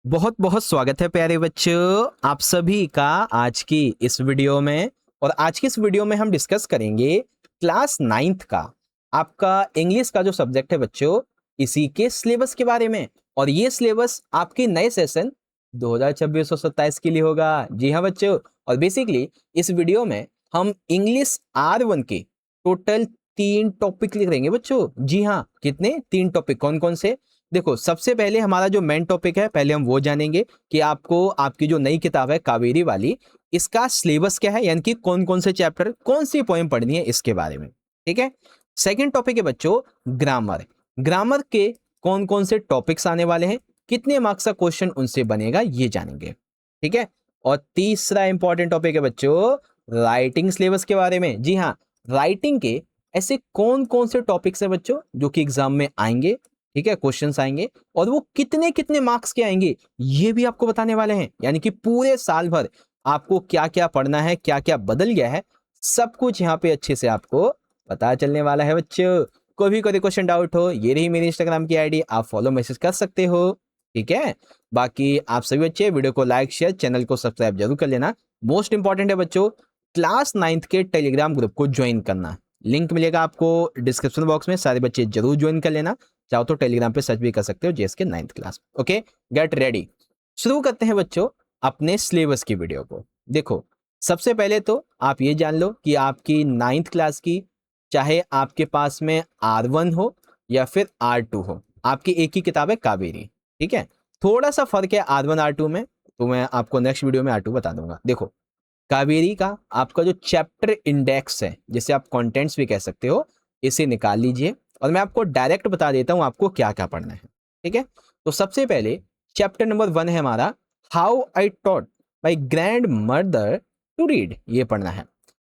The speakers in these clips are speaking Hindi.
बहुत बहुत स्वागत है प्यारे बच्चों आप सभी का आज की इस वीडियो में। और आज की इस वीडियो में हम डिस्कस करेंगे क्लास 9th का आपका इंग्लिश का जो सब्जेक्ट है बच्चों, इसी के सिलेबस के बारे में। और ये सिलेबस आपके नए सेशन 2026-27 के लिए होगा। जी हाँ बच्चों। और बेसिकली इस वीडियो में हम इंग्लिश R1 के टोटल 3 टॉपिक लिखेंगे बच्चों। जी हाँ, कितने? 3 टॉपिक। कौन कौन से? देखो, सबसे पहले हमारा जो मेन टॉपिक है, पहले हम वो जानेंगे कि आपको आपकी जो नई किताब है कावेरी वाली, इसका सिलेबस क्या है, यानी कि कौन कौन से चैप्टर, कौन सी पोएम पढ़नी है, इसके बारे में। ठीक है। सेकंड टॉपिक है बच्चों ग्रामर। ग्रामर के कौन कौन से टॉपिक्स आने वाले हैं, कितने मार्क्स का क्वेश्चन उनसे बनेगा, ये जानेंगे। ठीक है। और तीसरा इंपॉर्टेंट टॉपिक है बच्चों राइटिंग सिलेबस के बारे में। जी हाँ, राइटिंग के ऐसे कौन कौन से टॉपिक्स है बच्चों जो कि एग्जाम में आएंगे। ठीक है, क्वेश्चंस आएंगे और वो कितने कितने मार्क्स के आएंगे ये भी आपको बताने वाले हैं। यानी कि पूरे साल भर आपको क्या क्या पढ़ना है, क्या क्या बदल गया है, सब कुछ यहाँ पे अच्छे से आपको पता चलने वाला है बच्चों। कोई क्वेश्चन डाउट हो, ये रही मेरी इंस्टाग्राम की आईडी, आप फॉलो मैसेज कर सकते हो। ठीक है। बाकी आप सभी बच्चे वीडियो को लाइक शेयर, चैनल को सब्सक्राइब जरूर कर लेना। मोस्ट इंपॉर्टेंट है बच्चों क्लास 9th के टेलीग्राम ग्रुप को ज्वाइन करना। लिंक मिलेगा आपको डिस्क्रिप्शन बॉक्स में, सारे बच्चे जरूर ज्वाइन कर लेना। चाहो तो टेलीग्राम पे सर्च भी कर सकते हो JSK 9th class. Okay, get ready. शुरू करते हैं बच्चों अपने सिलेबस की वीडियो को। देखो, सबसे पहले तो आप ये जान लो कि आपकी 9th क्लास की, चाहे आपके पास में R1 हो या फिर R2 हो, आपकी एक ही किताब है कावेरी। ठीक है। थोड़ा सा फर्क है R1 R2 में, तो मैं आपको नेक्स्ट वीडियो में R2 बता दूंगा। देखो, कावेरी का आपका जो चैप्टर इंडेक्स है, जिसे आप कंटेंट्स भी कह सकते हो, इसे निकाल लीजिए और मैं आपको डायरेक्ट बता देता हूं आपको क्या क्या पढ़ना है। ठीक है। तो सबसे पहले चैप्टर नंबर 1 है हमारा how I taught my grandmother to read, ये पढ़ना है।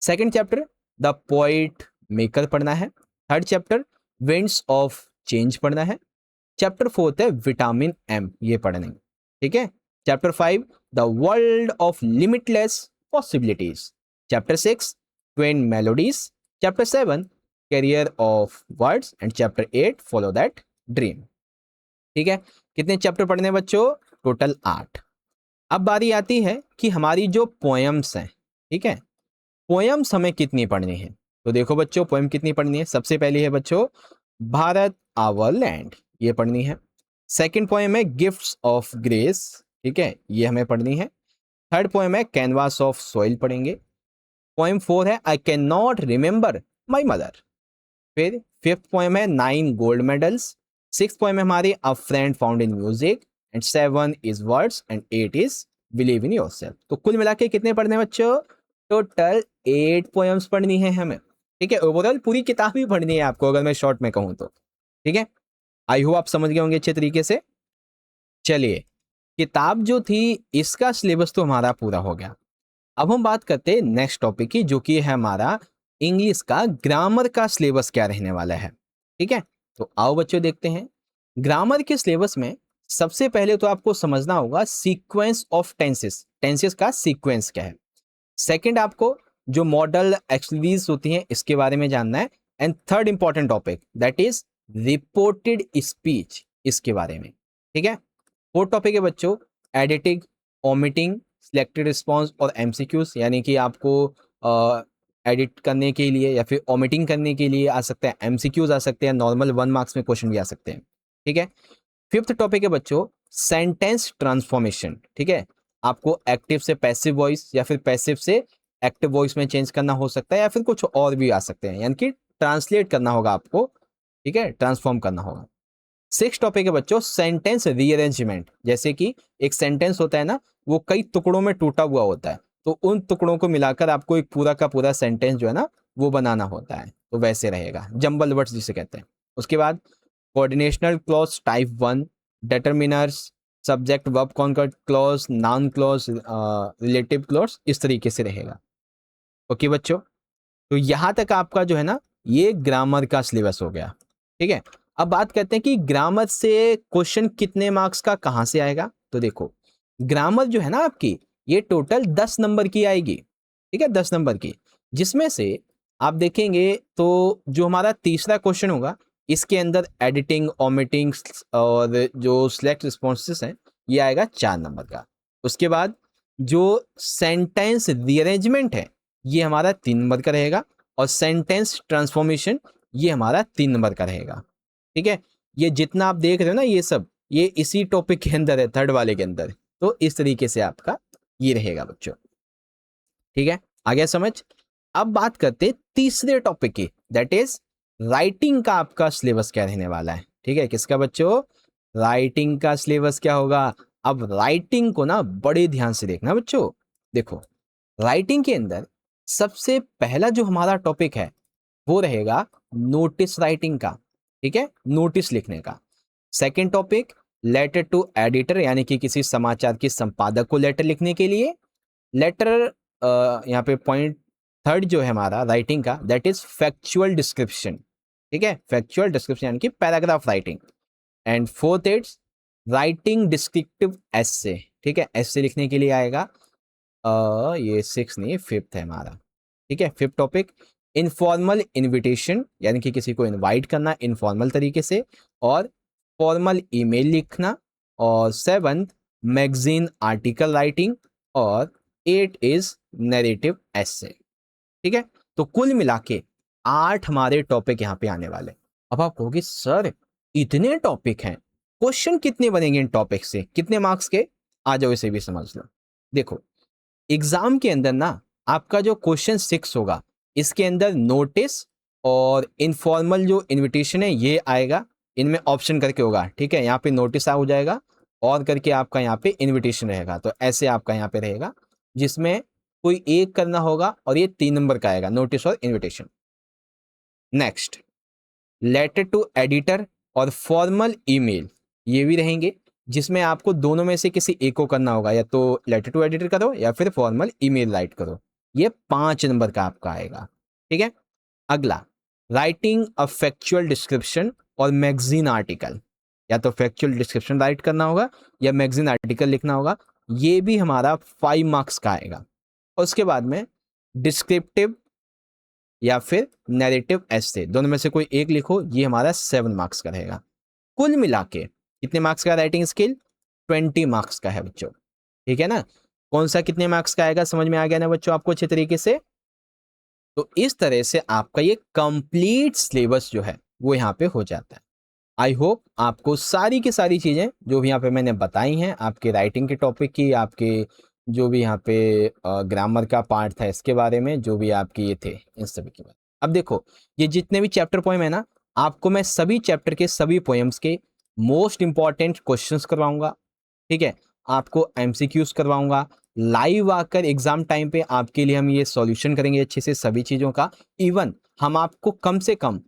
Second chapter the poet maker पढ़ना है। Third chapter winds of change पढ़ना है। चैप्टर 4 है विटामिन एम, ये पढ़ना है। ठीक है। Chapter 5 the world of limitless possibilities. Chapter 6 Twain melodies. Chapter 7 carrier of words and chapter 8 follow that dream. ठीक है। कितने चैप्टर पढ़ने बच्चों? टोटल 8। अब बारी आती है कि हमारी जो पोएम्स हैं, ठीक है, पोएम्स हमें कितनी पढ़नी है। तो देखो बच्चों, पोएम कितनी पढ़नी है। सबसे पहली है बच्चों भारत आवर लैंड, ये पढ़नी है। सेकंड पोएम है गिफ्ट्स ऑफ ग्रेस, ठीक है, ये हमें पढ़नी है। थर्ड पोएम है कैनवास ऑफ सॉइल पढ़ेंगे। पोएम 4 है I can not remember my mother. फिर फिफ्थ पोएम है 9 गोल्ड मेडल्स। सिक्स पोएम है हमारी अ friend found in music and 7 is words and 8 is believe in yourself. तो कुल मिला के कितने पढ़ने बच्चों? टोटल 8 पोएम्स पढ़नी है हमें। ठीक है। ओवरऑल पूरी किताब ही पढ़नी है आपको, अगर मैं शॉर्ट में कहूं तो। ठीक है। आई होप आप समझ गए होंगे अच्छे तरीके से। चलिए, किताब जो थी इसका सिलेबस तो हमारा पूरा हो गया। अब हम बात करते हैं नेक्स्ट टॉपिक की, जो कि है हमारा इंग्लिश का ग्रामर का सिलेबस क्या रहने वाला है। ठीक है। तो आओ बच्चों देखते हैं। ग्रामर के सिलेबस में सबसे पहले तो आपको समझना होगा सीक्वेंस ऑफ टेंसेस, टेंसेस का सीक्वेंस क्या है। सेकंड, आपको जो मॉडल एक्सलीज होती हैं इसके बारे में जानना है। And third important topic that is reported speech, इसके बारे में। ठीक है। फोर्थ टॉपिक है बच्चों एडिटिंग, ओमिटिंग, सिलेक्टेड रिस्पॉन्स और एमसीक्यूज, यानी कि आपको एडिट करने के लिए या फिर ओमिटिंग करने के लिए आ सकते हैं एमसीक्यूज, आ सकते हैं नॉर्मल 1 मार्क्स में क्वेश्चन भी आ सकते हैं। ठीक है। फिफ्थ टॉपिक है बच्चों सेंटेंस ट्रांसफॉर्मेशन। ठीक है, आपको एक्टिव से पैसिव वॉइस या फिर पैसिव से एक्टिव वॉइस में चेंज करना हो सकता है, या फिर कुछ और भी आ सकते हैं, यानी कि ट्रांसलेट करना होगा आपको। ठीक है, ट्रांसफॉर्म करना होगा। सिक्स टॉपिक है बच्चों सेंटेंस रीअरेंजमेंट। जैसे कि एक सेंटेंस होता है ना, वो कई टुकड़ों में टूटा हुआ होता है, तो उन टुकड़ों को मिलाकर आपको एक पूरा का पूरा सेंटेंस जो है ना वो बनाना होता है, तो वैसे रहेगा, जंबल वर्ड्स जिसे कहते हैं। उसके बाद coordinational clause type 1, determiners, subject verb concord clause, noun clause, relative clause, इस तरीके से रहेगा। ओके बच्चों, तो यहां तक आपका जो है ना ये ग्रामर का सिलेबस हो गया। ठीक है। अब बात करते हैं कि ग्रामर से क्वेश्चन कितने मार्क्स का कहां से आएगा। तो देखो, ग्रामर जो है ना आपकी, ये टोटल 10 नंबर की आएगी। ठीक है, 10 नंबर की, जिसमें से आप देखेंगे तो जो हमारा तीसरा क्वेश्चन होगा, इसके अंदर एडिटिंग, ओमिटिंग और जो सिलेक्ट रिस्पॉन्सेस हैं, ये आएगा 4 नंबर का। उसके बाद जो सेंटेंस रीअरेंजमेंट है ये हमारा 3 नंबर का रहेगा, और सेंटेंस ट्रांसफॉर्मेशन ये हमारा 3 नंबर का रहेगा। ठीक है, ये जितना आप देख रहे हो ना ये सब ये इसी टॉपिक के अंदर है, थर्ड वाले के अंदर। तो इस तरीके से आपका ये रहेगा बच्चों। ठीक है, आ गया समझ। अब बात करते हैं तीसरे टॉपिक की, दैट इज राइटिंग का आपका सिलेबस क्या रहने वाला है। ठीक है, किसका बच्चों, राइटिंग का सिलेबस क्या होगा। अब राइटिंग को ना बड़े ध्यान से देखना बच्चों। देखो, राइटिंग के अंदर सबसे पहला जो हमारा टॉपिक है वो रहेगा नोटिस राइटिंग का। ठीक है, नोटिस लिखने का। Second topic letter to editor, यानी कि किसी समाचार के संपादक को लेटर लिखने के लिए लेटर। यहाँ पे पॉइंट थर्ड जो है हमारा राइटिंग का, दैट इज फैक्चुअल डिस्क्रिप्शन। ठीक है, फैक्चुअल डिस्क्रिप्शन यानी कि paragraph writing. And fourth it's writing descriptive essay. ठीक है, एसे लिखने के लिए आएगा ये 6 नहीं 5th है हमारा। ठीक है, 5th टॉपिक इनफॉर्मल इनविटेशन, यानी कि किसी को इनवाइट करना इनफॉर्मल तरीके से, और फॉर्मल ईमेल लिखना, और 7th मैगजीन आर्टिकल राइटिंग, और 8 इज नैरेटिव एसे। ठीक है, तो कुल मिला के 8 हमारे टॉपिक यहाँ पे आने वाले। अब आप कहोगे सर इतने टॉपिक हैं, क्वेश्चन कितने बनेंगे इन टॉपिक से, कितने मार्क्स के, आ जाओ इसे भी समझ लो। देखो, एग्जाम के अंदर ना आपका जो क्वेश्चन 6 होगा इसके अंदर नोटिस और इनफॉर्मल जो इनविटेशन है ये आएगा, इनमें ऑप्शन करके होगा। ठीक है, यहाँ पे नोटिस हो जाएगा और करके आपका यहाँ पे इनविटेशन रहेगा। तो ऐसे आपका यहाँ पे रहेगा जिसमें कोई एक करना होगा, और ये 3 नंबर का आएगा, नोटिस और invitation. Next letter to editor और फॉर्मल ईमेल ये भी रहेंगे, जिसमें आपको दोनों में से किसी एक को करना होगा, या तो लेटर टू एडिटर करो या फिर फॉर्मल ईमेल राइट करो। ये 5 नंबर का आपका आएगा। ठीक है, अगला राइटिंग अ फैक्चुअल डिस्क्रिप्शन और मैगजीन आर्टिकल, या तो फैक्चुअल डिस्क्रिप्शन राइट करना होगा या मैगजीन आर्टिकल लिखना होगा। ये भी हमारा 5 मार्क्स का आएगा। और उसके बाद में डिस्क्रिप्टिव या फिर नैरेटिव एसे, दोनों में से कोई एक लिखो, ये हमारा 7 मार्क्स का रहेगा। कुल मिला के कितने मार्क्स का राइटिंग स्किल, 20 मार्क्स का है बच्चों। ठीक है ना, कौन सा कितने मार्क्स का आएगा समझ में आ गया ना बच्चों आपको अच्छे तरीके से। तो इस तरह से आपका ये कंप्लीट सिलेबस जो है वो यहाँ पे हो जाता है। आई होप आपको सारी की सारी चीजें जो भी यहाँ पे मैंने बताई हैं, आपके राइटिंग के टॉपिक की, आपके जो भी यहाँ पे ग्रामर का पार्ट था इसके बारे में, जो भी आपके ये थे इन सभी के बारे में। अब देखो, ये जितने भी चैप्टर पोएम है ना, आपको मैं सभी चैप्टर के सभी पोएम्स के मोस्ट इंपॉर्टेंट क्वेश्चंस करवाऊंगा। ठीक है, आपको एमसीक्यूज करवाऊंगा, लाइव आकर एग्जाम टाइम पे आपके लिए हम ये सॉल्यूशन करेंगे अच्छे से सभी चीजों का। इवन हम आपको कम से कम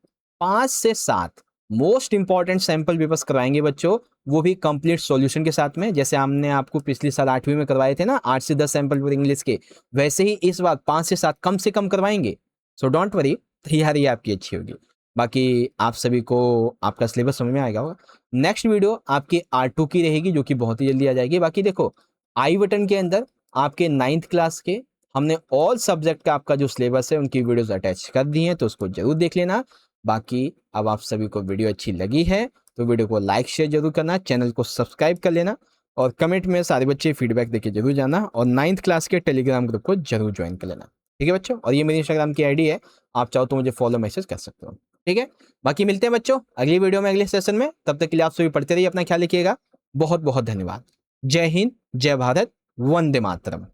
5 से 7 मोस्ट इंपॉर्टेंट सैंपल पेपर्स करवाएंगे बच्चों, वो भी कंप्लीट सॉल्यूशन के साथ में। जैसे हमने आपको पिछली साल 8वीं में करवाए थे ना 8 से 10 सैंपल पेपर इंग्लिश के, वैसे ही इस बार 5 से 7 कम से कम करवाएंगे। सो डोंट वरी, तैयारी आपकी अच्छी होगी। बाकी आप सभी को आपका सिलेबस समझ में आएगा होगा। नेक्स्ट वीडियो आपकी R2 की रहेगी, जो कि बहुत ही जल्दी आ जाएगी। बाकी देखो, आई बटन के अंदर आपके 9th क्लास के हमने ऑल सब्जेक्ट का आपका जो सिलेबस है उनकी वीडियोस अटैच कर दी हैं, तो उसको जरूर देख लेना। बाकी अब आप सभी को वीडियो अच्छी लगी है तो वीडियो को लाइक शेयर जरूर करना, चैनल को सब्सक्राइब कर लेना, और कमेंट में सारे बच्चे फीडबैक देके जरूर जाना, और 9th क्लास के टेलीग्राम ग्रुप को जरूर ज्वाइन कर लेना। ठीक है बच्चों, और ये मेरी इंस्टाग्राम की आईडी है, आप चाहो तो मुझे फॉलो मैसेज कर सकते हो। ठीक है, बाकी मिलते हैं बच्चों अगली वीडियो में अगले सेशन में। तब तक के लिए आप सभी पढ़ते रहिए, अपना ख्याल रखिएगा। बहुत बहुत धन्यवाद। जय हिंद, जय भारत, वंदे मातरम।